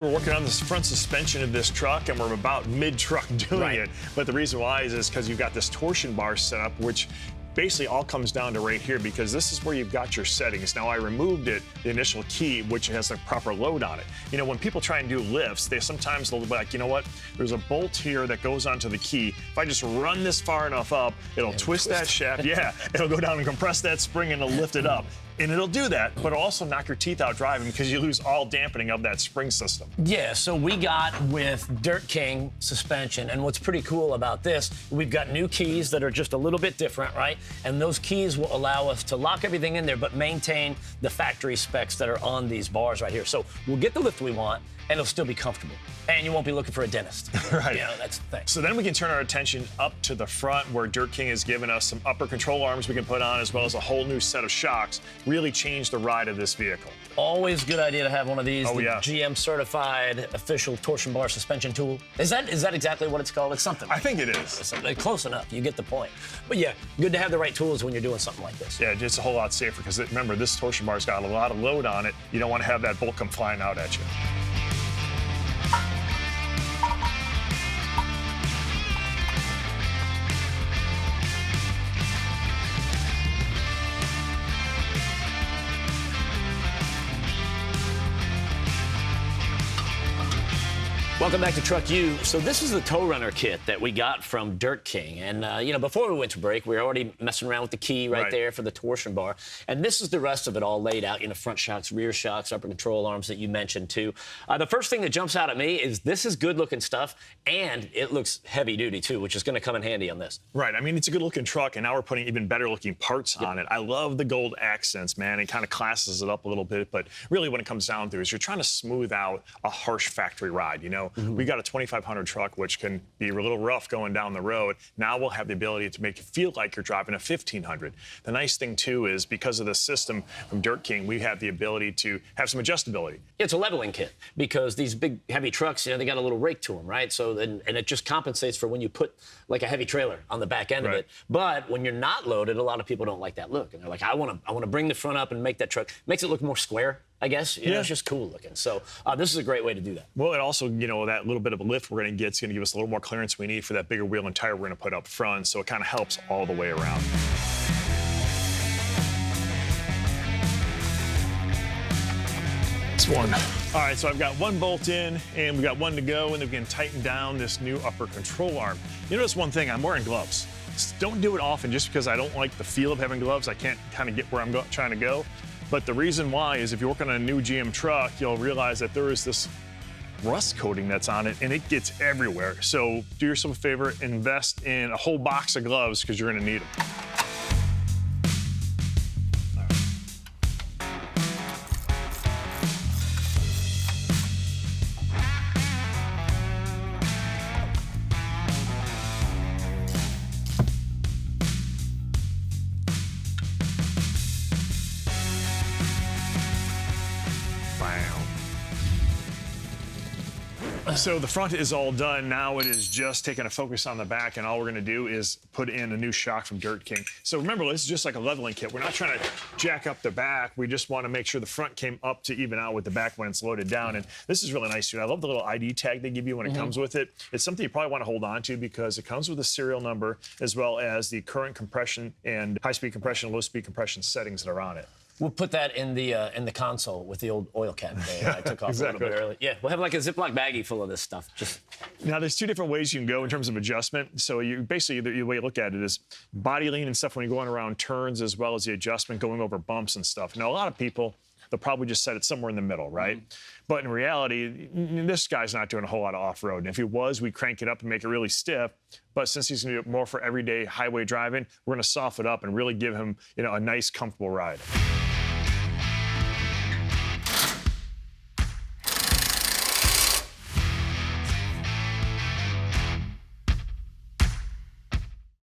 We're working on this front suspension of this truck, and we're about mid-truck doing it. But the reason why is because you've got this torsion bar set up, which basically all comes down to right here, because this is where you've got your settings. Now, I removed the initial key, which has the proper load on it. You know, when people try and do lifts, they sometimes they'll be like, you know what? There's a bolt here that goes onto the key. If I just run this far enough up, it'll twist that shaft. Yeah, it'll go down and compress that spring, and it'll lift it up. And it'll do that, but it'll also knock your teeth out driving because you lose all dampening of that spring system. Yeah, so we got with Dirt King suspension, and what's pretty cool about this, we've got new keys that are just a little bit different, right? And those keys will allow us to lock everything in there, but maintain the factory specs that are on these bars right here. So we'll get the lift we want, and it'll still be comfortable. And you won't be looking for a dentist. Right. You know, that's the thing. So then we can turn our attention up to the front, where Dirt King has given us some upper control arms we can put on, as well as a whole new set of shocks. Really change the ride of this vehicle. Always a good idea to have one of these. Oh, yeah. GM certified official torsion bar suspension tool. Is that exactly what it's called? It's something. I think it is. It's close enough. You get the point. But yeah, good to have the right tools when you're doing something like this. Yeah, it's a whole lot safer because remember, this torsion bar's got a lot of load on it. You don't want to have that bolt come flying out at you. Welcome back to Truck U. So this is the tow runner kit that we got from Dirt King. And, you know, before we went to break, we were already messing around with the key right there for the torsion bar. And this is the rest of it all laid out, you know, front shocks, rear shocks, upper control arms that you mentioned, too. The first thing that jumps out at me is this is good-looking stuff, and it looks heavy-duty, too, which is going to come in handy on this. Right. I mean, it's a good-looking truck, and now we're putting even better-looking parts on it. I love the gold accents, man. It kind of classes it up a little bit. But really what it comes down to is you're trying to smooth out a harsh factory ride, you know? We got a 2500 truck, which can be a little rough going down the road. Now we'll have the ability to make you feel like you're driving a 1500. The nice thing, too, is because of the system from Dirt King, we have the ability to have some adjustability. It's a leveling kit because these big, heavy trucks, you know, they got a little rake to them, right? So and it just compensates for when you put, like, a heavy trailer on the back end of it. But when you're not loaded, a lot of people don't like that look. And they're like, I want to bring the front up and make that truck. Makes it look more square, I guess. You know, it's just cool looking. So this is a great way to do that. Well, it also, you know, that little bit of a lift we're going to get is going to give us a little more clearance we need for that bigger wheel and tire we're going to put up front. So it kind of helps all the way around. This one. All right, so I've got one bolt in, and we've got one to go, and then we can tighten down this new upper control arm. You notice one thing, I'm wearing gloves. Don't do it often just because I don't like the feel of having gloves. I can't kind of get where I'm trying to go. But the reason why is if you're working on a new GM truck, you'll realize that there is this rust coating that's on it, and it gets everywhere. So do yourself a favor, invest in a whole box of gloves because you're going to need them. So the front is all done. Now it is just taking a focus on the back, and all we're going to do is put in a new shock from Dirt King. So remember, this is just like a leveling kit. We're not trying to jack up the back. We just want to make sure the front came up to even out with the back when it's loaded down. And this is really nice, too. I love the little ID tag they give you when it comes with it. It's something you probably want to hold on to because it comes with a serial number as well as the current compression and high-speed compression, low-speed compression settings that are on it. We'll put that in the console with the old oil cap there. I took off a little bit early. Yeah, we'll have like a Ziploc baggie full of this stuff. Now, there's two different ways you can go in terms of adjustment. So you basically, the way you look at it is body lean and stuff when you're going around turns, as well as the adjustment going over bumps and stuff. Now, a lot of people, they'll probably just set it somewhere in the middle, right? But in reality, this guy's not doing a whole lot of off-road. And if he was, we'd crank it up and make it really stiff. But since he's going to do it more for everyday highway driving, we're going to soften it up and really give him, you know, a nice, comfortable ride.